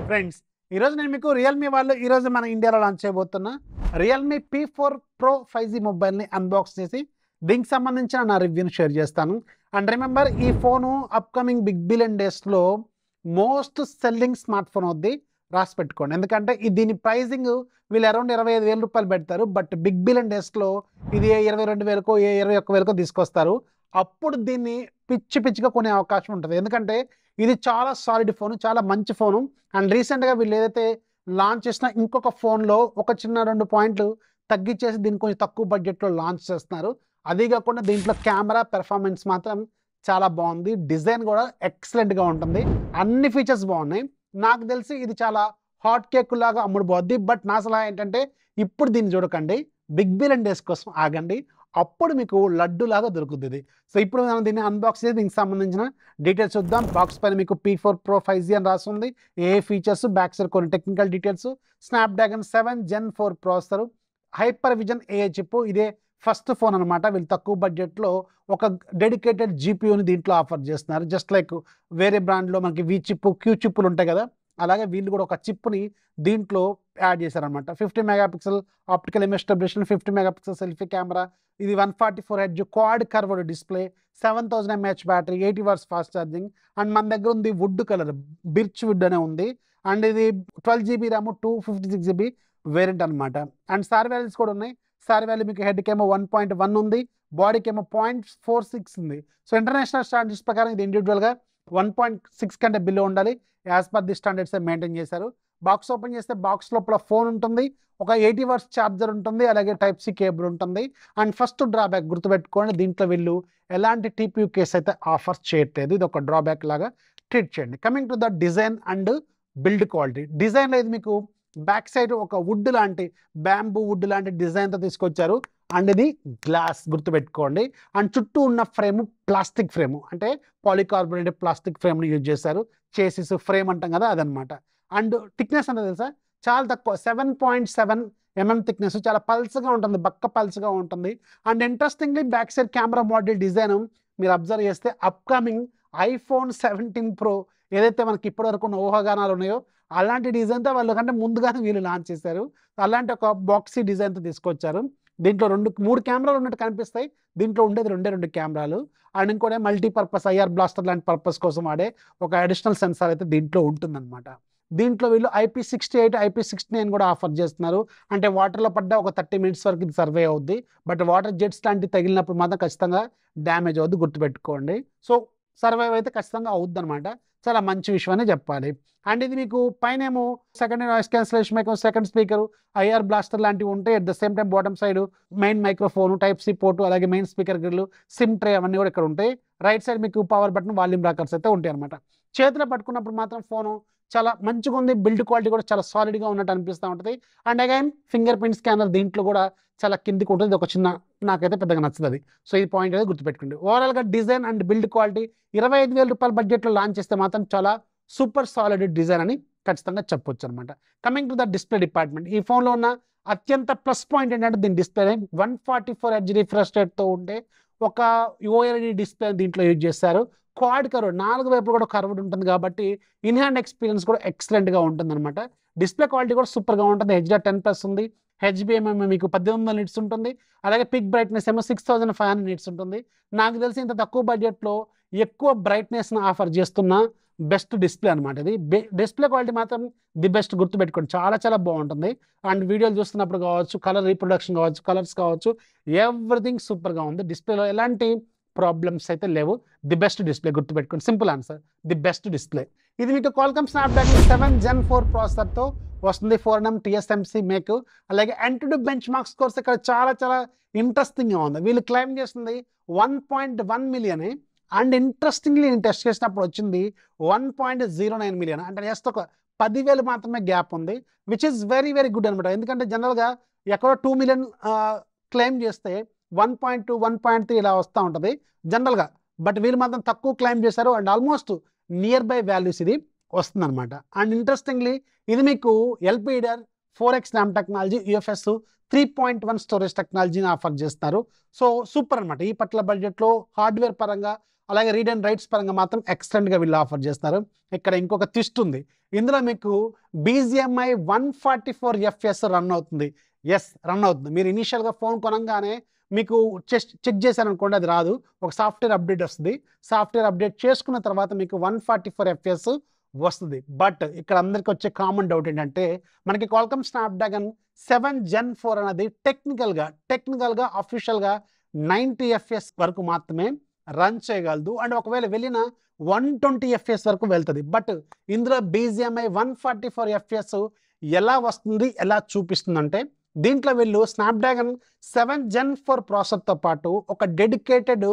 Friends ఈరోజు నేను మీకు రియల్మీ వాళ్ళు ఈరోజు మన ఇండియాలో లాంచ్ చేయబోతున్న రియల్మీ P4 Pro 5G మొబైల్ని అన్బాక్స్ చేసి దీనికి సంబంధించిన నా రివ్యూని షేర్ చేస్తాను. అండ్ రిమెంబర్, ఈ ఫోను అప్కమింగ్ బిగ్ బిలియన్ డేస్లో మోస్ట్ సెల్లింగ్ స్మార్ట్ ఫోన్ అవుద్ది, రాసి పెట్టుకోండి. ఎందుకంటే దీని ప్రైజింగ్ వీళ్ళు అరౌండ్ 25,000 రూపాయలు పెడతారు. బట్ బిగ్ బిలియన్ డేస్లో ఇది 22,000కో 21,000కో తీసుకొస్తారు. అప్పుడు దీన్ని పిచ్చిగా కొనే అవకాశం ఉంటుంది. ఎందుకంటే ఇది చాలా సాలిడ్ ఫోన్, చాలా మంచి ఫోను. అండ్ రీసెంట్గా వీళ్ళు ఏదైతే లాంచ్ చేసిన ఇంకొక ఫోన్లో ఒక చిన్న 2 పాయింట్లు తగ్గించేసి దీన్ని కొంచెం తక్కువ బడ్జెట్లో లాంచ్ చేస్తున్నారు. అదే కాకుండా దీంట్లో కెమెరా పెర్ఫార్మెన్స్ మాత్రం చాలా బాగుంది. డిజైన్ కూడా ఎక్సలెంట్గా ఉంటుంది. అన్ని ఫీచర్స్ బాగున్నాయి. నాకు తెలిసి ఇది చాలా హాట్ కేక్ లాగా అమ్ముడుపోద్ది. బట్ నా సలహా ఏంటంటే ఇప్పుడు దీన్ని చూడకండి, బిగ్ బిలియన్ డేస్ కోసం ఆగండి. అప్పుడు మీకు లడ్డు లాగా దొరుకుతుంది. సో ఇప్పుడు మనం దీన్ని అన్బాక్స్ చేసి దీనికి సంబంధించిన డీటెయిల్స్ చూద్దాం. బాక్స్ పైన మీకు P4 Pro 5G అని రాస్తుంది. ఏ ఫీచర్స్, బ్యాక్ సైడ్ కొన్ని technical details, Snapdragon 7 Gen 4 processor, hyper vision AI chip. ఇదే ఫస్ట్ ఫోన్ అనమాట. వీళ్ళు తక్కువ బడ్జెట్లో ఒక డెడికేటెడ్ GPUని దీంట్లో ఆఫర్ చేస్తున్నారు. జస్ట్ లైక్ వేరే బ్రాండ్లో మనకి V చిప్, Q చిప్పులు ఉంటాయి కదా, అలాగే వీళ్ళు కూడా ఒక చిప్ని దీంట్లో యాడ్ చేశారనమాట. 50 megapixel optical image stabilization, 50 megapixel selfie camera, ఇది 144Hz quad curved display, 7000 mAh battery, 80 watts fast charging. And మన దగ్గర ఉంది వుడ్ కలర్, బిర్చ్ వుడ్ అనే ఉంది. అండ్ ఇది 12GB ర్యామ్, 256GB వేరియంట్ అనమాట. అండ్ సార్ వాల్యూస్ కూడా ఉన్నాయి. సార్ వాల్యూ మీకు హెడ్కి ఏమో 1.1 ఉంది, బాడీకి ఏమో 0.46 ఉంది. సో ఇంటర్నేషనల్ స్టాండర్డ్స్ ప్రకారం ఇది ఇండివిజువల్గా 1.6 కంటే బిలో ఉండాలి. As per the standards maintain చేశారు. బాక్స్ ఓపెన్ చేస్తే బాక్స్ లోపల ఫోన్ ఉంటుంది, ఒక 80 వాట్స్ ఛార్జర్ ఉంటుంది, అలాగే Type-C కేబుల్ ఉంటుంది. అండ్ ఫస్ట్ డ్రాబ్యాక్ గుర్తుపెట్టుకోండి, దీంట్లో వీళ్ళు ఎలాంటి TPU కేస్ అయితే ఆఫర్ చేయట్లేదు. ఇది ఒక డ్రాబ్యాక్ లాగా ట్రీట్ చేయండి. Coming to the design and build quality. డిజైన్లో ఇది మీకు బ్యాక్ సైడ్ ఒక వుడ్ లాంటి, బ్యాంబూ వుడ్ లాంటి డిజైన్తో తీసుకొచ్చారు. అండ్ ఇది గ్లాస్ గుర్తుపెట్టుకోండి. అండ్ చుట్టూ ఉన్న ఫ్రేమ్ ప్లాస్టిక్ ఫ్రేమ్, అంటే పాలికార్బోనేటెడ్ ప్లాస్టిక్ ఫ్రేమ్ని యూజ్ చేశారు. చేసిస్ ఫ్రేమ్ అంటాం కదా, అదనమాట. అండ్ థిక్నెస్ అంటే తెలుసా, చాలా తక్కువ, 7.7 mm థిక్నెస్. చాలా పల్స్గా ఉంటుంది, బక్క పల్స్గా ఉంటుంది. And interestingly back side camera model design మీరు అబ్జర్వ్ చేస్తే అప్కమింగ్ iPhone 17 Pro ఏదైతే మనకి ఇప్పటివరకు ఉన్న ఊహాగానాలు ఉన్నాయో అలాంటి డిజైన్తో వాళ్ళు కంటే ముందుగానే వీళ్ళు లాంచ్ చేశారు. అలాంటి ఒక బాక్సీ డిజైన్తో తీసుకొచ్చారు. దీంట్లో 3 కెమెరాలు ఉన్నట్టు కనిపిస్తాయి. దీంట్లో ఉండేది 2 కెమెరాలు. అండ్ ఇంకోటి మల్టీపర్పస్ IR బ్లాస్టర్ లాంటి పర్పస్ కోసం వాడే ఒక అడిషనల్ సెన్సార్ అయితే దీంట్లో ఉంటుందన్నమాట. దీంట్లో వీళ్ళు IP68, IP69 కూడా ఆఫర్ చేస్తున్నారు. అంటే వాటర్లో పడ్డా ఒక 30 మినిట్స్ వరకు ఇది సర్వే అవుద్ది. బట్ వాటర్ జెట్స్ లాంటివి తగిలినప్పుడు మాత్రం ఖచ్చితంగా డ్యామేజ్ అవుద్ది, గుర్తుపెట్టుకోండి. సో సర్వైవ్ అయితే ఖచ్చితంగా అవుద్ది అనమాట. చాలా మంచి విషయం అని చెప్పాలి. అండ్ ఇది మీకు పైన ఏమో second noise cancellation mic, second speaker, IR blaster లాంటివి ఉంటాయి. At the same time bottom side main microphone, Type-C port, అలాగే main speaker grill, sim tray అవన్నీ కూడా ఇక్కడ ఉంటాయి. రైట్ సైడ్ మీకు పవర్ బటన్, వాల్యూమ్ రాకర్స్ అయితే ఉంటాయి అనమాట. చేతిలో పట్టుకున్నప్పుడు మాత్రం ఫోను చాలా మంచిగా ఉంది. బిల్డ్ క్వాలిటీ కూడా చాలా సాలిడ్గా ఉన్నట్టు అనిపిస్తూ ఉంటుంది. And again finger print scanner దీంట్లో కూడా చాలా కిందికి ఉంటుంది. ఒక చిన్న, నాకైతే పెద్దగా నచ్చుతుంది. సో ఈ పాయింట్ అయితే గుర్తుపెట్టుకోండి. ఓవరాల్గా డిజైన్ అండ్ బిల్డ్ క్వాలిటీ 25,000 రూపాయల బడ్జెట్లో లాంచ్ చేస్తే మాత్రం చాలా సూపర్ సాలిడ్ డిజైన్ అని ఖచ్చితంగా చెప్పొచ్చు అనమాట. Coming to the display department, ఈ ఫోన్లో ఉన్న అత్యంత ప్లస్ పాయింట్ ఏంటంటే దీని డిస్ప్లే 144Hz రిఫ్రెష్ రేట్తో ఉండే ఒక OLED డిస్ప్లే దీంట్లో యూజ్ చేస్తారు. క్వాడ్ కర్వ్, 4 వైపులు కూడా కర్వ్డ్ ఉంటుంది కాబట్టి ఇన్ హ్యాండ్ ఎక్స్పీరియన్స్ కూడా ఎక్సలెంట్గా ఉంటుంది అనమాట. డిస్ప్లే క్వాలిటీ కూడా సూపర్గా ఉంటుంది. HDR10+ ఉంది. HBM మీకు 1800 నిట్స్ ఉంటుంది. అలాగే పిక్ బ్రైట్నెస్ ఏమో 6500 నిట్స్ ఉంటుంది. నాకు తెలిసి ఇంత తక్కువ బడ్జెట్లో ఎక్కువ బ్రైట్నెస్ను ఆఫర్ చేస్తున్న బెస్ట్ డిస్ప్లే అనమాట ఇది. డిస్ప్లే క్వాలిటీ మాత్రం ది బెస్ట్, గుర్తుపెట్టుకోండి. చాలా బాగుంటుంది. అండ్ వీడియోలు చూస్తున్నప్పుడు కావచ్చు, కలర్ రీప్రొడక్షన్ కావచ్చు, కలర్స్ కావచ్చు, ఎవ్రీథింగ్ సూపర్గా ఉంది. డిస్ప్లేలో ఎలాంటి ప్రాబ్లమ్స్ అయితే లేవు. ది బెస్ట్ డిస్ప్లే, గుర్తుపెట్టుకోండి. Simple answer, the best display. ఇది మీకు Qualcomm Snapdragon 7 Gen 4 ప్రాసెసర్తో వస్తుంది. 4nm TSMC make. అలాగే Antutu బెంచ్ మార్క్ స్కోర్స్ ఇక్కడ చాలా ఇంట్రెస్టింగ్గా ఉంది. వీళ్ళు క్లైమ్ చేస్తుంది 1.1 మిలియన్. అండ్ ఇంట్రెస్టింగ్లీ నేను టెస్ట్ చేసినప్పుడు వచ్చింది 1.09 మిలియన్. అంటే జస్ట్ ఒక 10,000 మాత్రమే గ్యాప్ ఉంది, విచ్ ఈస్ వెరీ గుడ్ అనమాట. ఎందుకంటే జనరల్గా ఎక్కడో 2 మిలియన్ క్లెయిమ్ చేస్తే 1.2, 1.3 ఇలా వస్తూ ఉంటుంది జనరల్గా. బట్ వీళ్ళు మాత్రం తక్కువ క్లెయిమ్ చేశారు. And almost near by values ఇది వస్తుందన్నమాట. అండ్ ఇంట్రెస్టింగ్లీ ఇది మీకు LPDDR 4x RAM technology, UFS 3.1 storage టెక్నాలజీని ఆఫర్ చేస్తున్నారు. సో సూపర్ అనమాట. ఈ పట్ల బడ్జెట్లో హార్డ్వేర్ పరంగా అలాగే రీడ్ అండ్ రైట్స్ పరంగా మాత్రం ఎక్సలెంట్గా వీళ్ళు ఆఫర్ చేస్తున్నారు. ఇక్కడ ఇంకొక ట్విస్ట్ ఉంది. ఇందులో మీకు BGMI 144 FPS రన్ అవుతుంది. రన్ అవుతుంది. మీరు ఇనీషియల్గా ఫోన్ కొనంగానే మీకు చెక్ చేశారనుకోండి, అది రాదు. ఒక సాఫ్ట్వేర్ అప్డేట్ వస్తుంది. సాఫ్ట్వేర్ అప్డేట్ చేసుకున్న తర్వాత మీకు 144 FPS వస్తుంది. బట్ ఇక్కడ అందరికి వచ్చే కామన్ డౌట్ ఏంటంటే, మనకి Qualcomm Snapdragon 7 Gen 4 అనేది టెక్నికల్గా అఫీషియల్గా 90 FPS వరకు మాత్రమే రన్ చేయగలదు. అండ్ ఒకవేళ వెళ్ళిన 120 FPS వరకు వెళ్తుంది. బట్ ఇందులో BGMI 144 FPS ఎలా వస్తుంది, ఎలా చూపిస్తుందంటే, దీంట్లో వీళ్ళు స్నాప్డ్రాగన్ 7 Gen 4 ప్రాసెసర్తో పాటు ఒక డెడికేటెడ్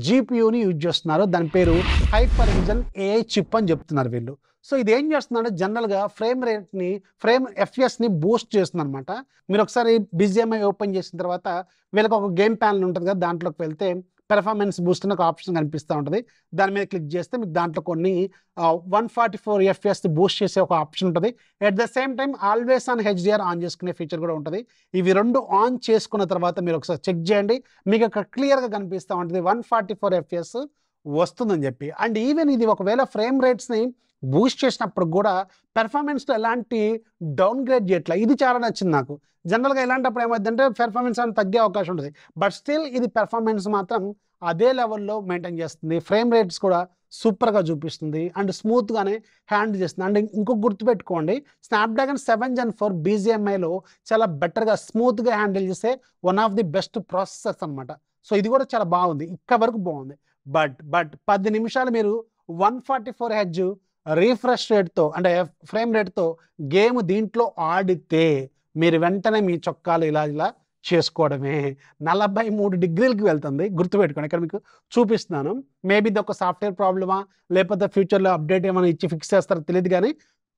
GPUని యూజ్ చేస్తున్నారు. దాని పేరు హైపర్ విజన్ AI చిప్ అని చెప్తున్నారు వీళ్ళు. సో ఇది ఏం చేస్తుందంటే, జనరల్గా ఫ్రేమ్ FPS ని బూస్ట్ చేస్తుంది అనమాట. మీరు ఒకసారి BGMI ఓపెన్ చేసిన తర్వాత వీళ్ళకి ఒక గేమ్ ప్యానల్ ఉంటుంది కదా, దాంట్లోకి వెళ్తే పెర్ఫార్మెన్స్ బూస్ట్ అని ఒక ఆప్షన్ కనిపిస్తూ ఉంటుంది. దాని మీద క్లిక్ చేస్తే మీకు దాంట్లో కొన్ని 144 FPS బూస్ట్ చేసే ఒక ఆప్షన్ ఉంటుంది. At the same time always on HDR on చేసుకునే ఫీచర్ కూడా ఉంటుంది. ఇవి రెండు ఆన్ చేసుకున్న తర్వాత మీరు ఒకసారి చెక్ చేయండి, మీకు అక్కడ క్లియర్గా కనిపిస్తూ ఉంటుంది 144 FPS వస్తుందని చెప్పి. అండ్ ఈవెన్ ఇది ఒకవేళ ఫ్రేమ్ రేట్స్ని బూస్ట్ చేసినప్పుడు కూడా పెర్ఫార్మెన్స్లో ఎలాంటి డౌన్ గ్రేడ్ చేయట్లా. ఇది చాలా నచ్చింది నాకు. జనరల్గా ఇలాంటప్పుడు ఏమవుతుందంటే పెర్ఫార్మెన్స్ అని తగ్గే అవకాశం ఉంటుంది. బట్ స్టిల్ ఇది పెర్ఫార్మెన్స్ మాత్రం అదే లెవెల్లో మెయింటైన్ చేస్తుంది. ఫ్రేమ్ రేట్స్ కూడా సూపర్గా చూపిస్తుంది అండ్ స్మూత్గానే హ్యాండిల్ చేస్తుంది. అండ్ ఇంకొక గుర్తుపెట్టుకోండి, స్నాప్డ్రాగన్ 7 Gen 4 BGMIలో చాలా బెటర్గా స్మూత్గా హ్యాండిల్ చేసే one of the best processors అనమాట. సో ఇది కూడా చాలా బాగుంది, ఇక్కడ వరకు బాగుంది. బట్ 10 నిమిషాలు మీరు 144 Hz రీఫ్రెష్ రేట్తో అంటే ఫ్రేమ్ రేట్తో గేమ్ దీంట్లో ఆడితే మీరు వెంటనే మీ చొక్కాలు ఇలా చేసుకోవడమే. 43 డిగ్రీలకి వెళ్తుంది. గుర్తుపెట్టుకోండి, ఇక్కడ మీకు చూపిస్తున్నాను. మేబీ ఇది ఒక సాఫ్ట్వేర్ ప్రాబ్లమా, లేకపోతే ఫ్యూచర్లో అప్డేట్ ఏమైనా ఇచ్చి ఫిక్స్ చేస్తారో తెలియదు, కానీ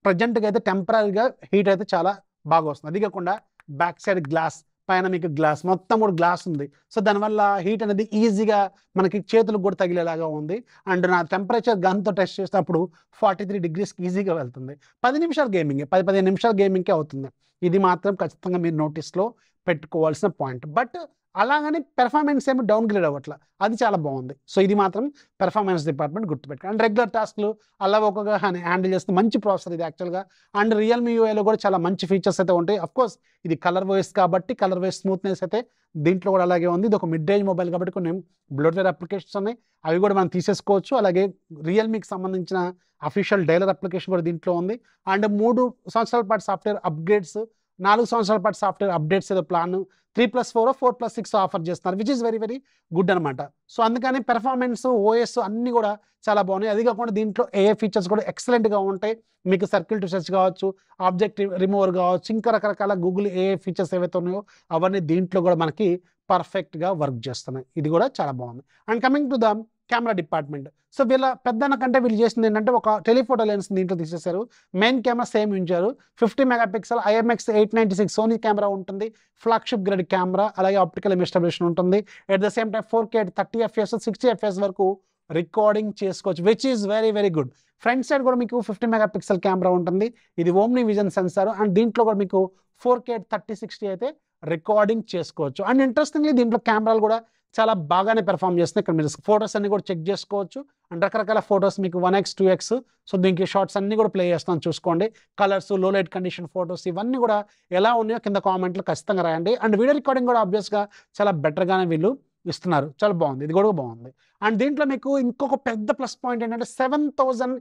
ప్రజెంట్గా అయితే టెంపరీగా హీట్ అయితే చాలా బాగా వస్తుంది. అది కాకుండా బ్యాక్ సైడ్ గ్లాస్, పైన మీకు గ్లాస్, మొత్తం కూడా గ్లాస్ ఉంది. సో దానివల్ల హీట్ అనేది ఈజీగా మనకి చేతులకు కూడా తగిలేలాగా ఉంది. అండ్ నా టెంపరేచర్ గన్తో టెస్ట్ చేసినప్పుడు 43 డిగ్రీస్కి ఈజీగా వెళ్తుంది. 10 నిమిషాలు గేమింగ్, 15 నిమిషాలు గేమింగ్కే అవుతుంది. ఇది మాత్రం ఖచ్చితంగా మీరు నోటీస్లో పెట్టుకోవాల్సిన పాయింట్. బట్ అలాగని పెర్ఫార్మెన్స్ ఏమి డౌన్ గ్రేడ్ అవ్వట్ల, అది చాలా బాగుంది. సో ఇది మాత్రం పెర్ఫార్మెన్స్ డిపార్ట్మెంట్ గుర్తుపెట్టుకోండి. అండ్ రెగ్యులర్ టాస్క్లు అలా ఒకగా హ్యాండిల్ చేస్తే మంచి ప్రాసెసర్ ఇది యాక్చువల్గా. అండ్ రియల్మీ యూఐలో కూడా చాలా మంచి ఫీచర్స్ అయితే ఉంటాయి. అఫ్కోర్స్ ఇది కలర్ వాయిస్ కాబట్టి కలర్ వాయిస్ స్మూత్నెస్ అయితే దీంట్లో కూడా అలాగే ఉంది. ఇది ఒక మిడ్ రేంజ్ మొబైల్ కాబట్టి కొన్ని బ్లోట్వేర్ అప్లికేషన్స్ ఉన్నాయి, అవి కూడా మనం తీసేసుకోవచ్చు. అలాగే రియల్మీకి సంబంధించిన అఫీషియల్ డైలర్ అప్లికేషన్ కూడా దీంట్లో ఉంది. అండ్ 3 సంవత్సరాల పాటు సాఫ్ట్వేర్ అప్గ్రేడ్స్, 4 సంవత్సరాల పాటు సాఫ్ట్వేర్ అప్డేట్స్ ఏదో ప్లాన్ 3+4 4+6 ఆఫర్ చేస్తున్నారు, which is very very good అనమాట. సో అందుకని పెర్ఫార్మెన్స్, ఓఎస్ అన్నీ కూడా చాలా బాగున్నాయి. అది కాకుండా దీంట్లో AI ఫీచర్స్ కూడా ఎక్సలెంట్గా ఉంటాయి. మీకు సర్కిల్ టు సెర్చ్ కావచ్చు, ఆబ్జెక్ట్ రిమూవర్ కావచ్చు, ఇంకా రకరకాల గూగుల్ AI ఫీచర్స్ ఏవైతే ఉన్నాయో అవన్నీ దీంట్లో కూడా మనకి పర్ఫెక్ట్గా వర్క్ చేస్తున్నాయి. ఇది కూడా చాలా బాగుంది. And coming to the camera department, so వీళ్ళ పెద్దన్న కంటే వీళ్ళు చేసింది ఏంటంటే ఒక టెలిఫోటో లెన్స్ దీంట్లో తీసేశారు. మెయిన్ కెమెరా సేమ్ ఉంచారు. 50 మెగాపిక్సెల్ IMX 896 సోనీ కెమెరా ఉంటుంది. ఫ్లాగ్షిప్ గ్రేడ్ కెమెరా, అలాగే ఆప్టికల్ ఇమేజ్ స్టెబిలిషన్ ఉంటుంది. At the same time 4K 30 FPS 60 FPS వరకు రికార్డింగ్ చేసుకోవచ్చు, which is very very good. Front side కూడా మీకు 50 మెగాపిక్సెల్ కెమెరా ఉంటుంది. ఇది ఓమ్ని విజన్ సెన్సార్. అండ్ దీంట్లో కూడా మీకు 4K 3060 అయితే రికార్డింగ్ చేసుకోవచ్చు. అండ్ ఇంట్రెస్టింగ్లీ దీంట్లో కెమెరాలు కూడా చాలా బాగానే పెర్ఫామ్ చేస్తున్నాయి. ఇక్కడ మీరు ఫొటోస్ అన్ని కూడా చెక్ చేసుకోవచ్చు. అండ్ రకరకాల ఫొటోస్ మీకు 1x 2x, సో దీనికి షార్ట్స్ అన్ని కూడా ప్లే చేస్తాను చూసుకోండి. కలర్స్, లో లైట్ కండిషన్ ఫొటోస్ ఇవన్నీ కూడా ఎలా ఉన్నాయో కింద కామెంట్లో ఖచ్చితంగా రాయండి. అండ్ వీడియో రికార్డింగ్ కూడా ఆబ్వియస్గా చాలా బెటర్గానే వీళ్ళు ఇస్తున్నారు, చాలా బాగుంది, ఇది కూడా బాగుంది. అండ్ దీంట్లో మీకు ఇంకొక పెద్ద ప్లస్ పాయింట్ ఏంటంటే 7000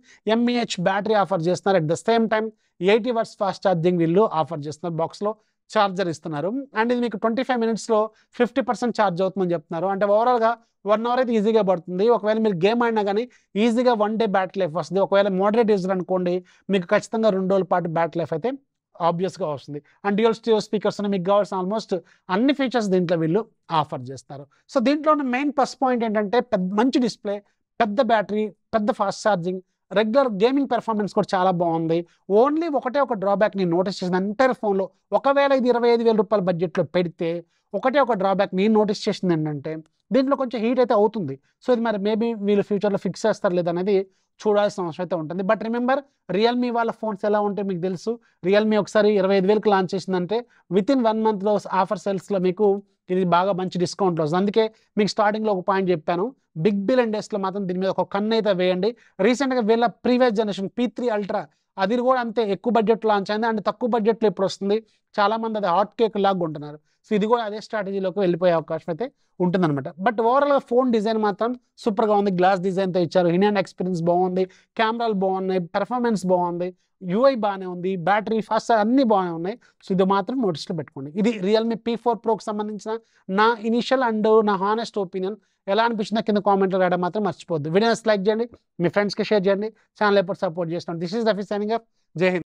mAh బ్యాటరీ ఆఫర్ చేస్తున్నారు. At the same time 80 watts fast charging వీళ్ళు ఆఫర్ చేస్తున్నారు. బాక్స్లో ఛార్జర్ ఇస్తున్నారు. అండ్ ఇది మీకు 25 minutesలో 50% ఛార్జ్ అవుతుందని చెప్తున్నారు. అంటే ఓవరాల్గా 1 hour అయితే ఈజీగా పడుతుంది. ఒకవేళ మీరు గేమ్ ఆడినా కానీ ఈజీగా 1 day బ్యాటరీ లైఫ్ వస్తుంది. ఒకవేళ మోడరేట్ యూజర్ అనుకోండి, మీకు ఖచ్చితంగా 2 రోజుల పాటు బ్యాటరీ లైఫ్ అయితే ఆబ్వియస్గా వస్తుంది. అండ్ డ్యూయల్ స్టీరియో స్పీకర్స్ అని మీకు కావాల్సిన ఆల్మోస్ట్ అన్ని ఫీచర్స్ దీంట్లో వీళ్ళు ఆఫర్ చేస్తారు. సో దీంట్లో ఉన్న మెయిన్ ప్లస్ పాయింట్ ఏంటంటే మంచి డిస్ప్లే, పెద్ద బ్యాటరీ, పెద్ద fast charging, regular gaming performance కూడా చాలా బాగుంది. ఓన్లీ ఒక డ్రాబ్యాక్ నేను నోటీస్ చేసిన ఎంటైర్ ఫోన్లో, ఒకవేళ ఇది 25,000 రూపాయల బడ్జెట్లో పెడితే ఒక డ్రాబ్యాక్ నేను నోటీస్ చేసింది ఏంటంటే దీంట్లో కొంచెం హీట్ అయితే అవుతుంది. సో ఇది మరి మేబీ వీళ్ళు ఫ్యూచర్లో ఫిక్స్ చేస్తారు లేదనేది చూడాల్సిన అవసరం అయితే ఉంటుంది. బట్ రిమెంబర్, రియల్మీ వాళ్ళ ఫోన్స్ ఎలా ఉంటాయి మీకు తెలుసు. రియల్మీ ఒకసారి 25,000కి లాంచ్ చేసిందంటే వితిన్ 1 monthలో ఆఫర్ సేల్స్లో మీకు ఇది బాగా మంచి డిస్కౌంట్లో వస్తుంది. అందుకే మీకు స్టార్టింగ్లో ఒక పాయింట్ చెప్పాను, బిగ్ బిలియన్ డేస్లో మాత్రం దీని మీద ఒక కన్ను అయితే వేయండి. రీసెంట్గా వీళ్ళ ప్రీవియస్ జనరేషన్ P3 అల్ట్రా అది కూడా అంతే ఎక్కువ బడ్జెట్ లాంచ్ అయింది అండ్ తక్కువ బడ్జెట్లో ఇప్పుడు వస్తుంది. చాలామంది అది హాట్ కేక్ లాగా ఉంటున్నారు. సో ఇది కూడా అదే స్ట్రాటజీలోకి వెళ్ళిపోయే అవకాశం అయితే ఉంటుందన్నమాట. బట్ ఓవరాల్గా ఫోన్ డిజైన్ మాత్రం సూపర్గా ఉంది. గ్లాస్ డిజైన్తో ఇచ్చారు. ఇన్ హ్యాండ్ ఎక్స్పీరియన్స్ బాగుంది, కెమెరాలు బాగున్నాయి, పెర్ఫార్మెన్స్ బాగుంది, యూఐ బాగానే ఉంది, బ్యాటరీ ఫాస్ట్ అన్నీ బాగానే ఉన్నాయి. సో ఇది మాత్రం నోటీస్లో పెట్టుకోండి. ఇది రియల్మీ P4 ప్రోకి సంబంధించిన నా ఇనిషియల్ అండ్ నా హానెస్ట్ ఒపీనియన్. ఎలా అనిపించిందో కింద కామెంట్లో రాయడం మాత్రం మర్చిపోద్దు. వీడియోస్ లైక్ చేయండి, మీ ఫ్రెండ్స్కి షేర్ చేయండి, ఛానల్ ఎప్పుడు సపోర్ట్ చేస్తున్నాను. This is Rafi signing off. జై హింద్.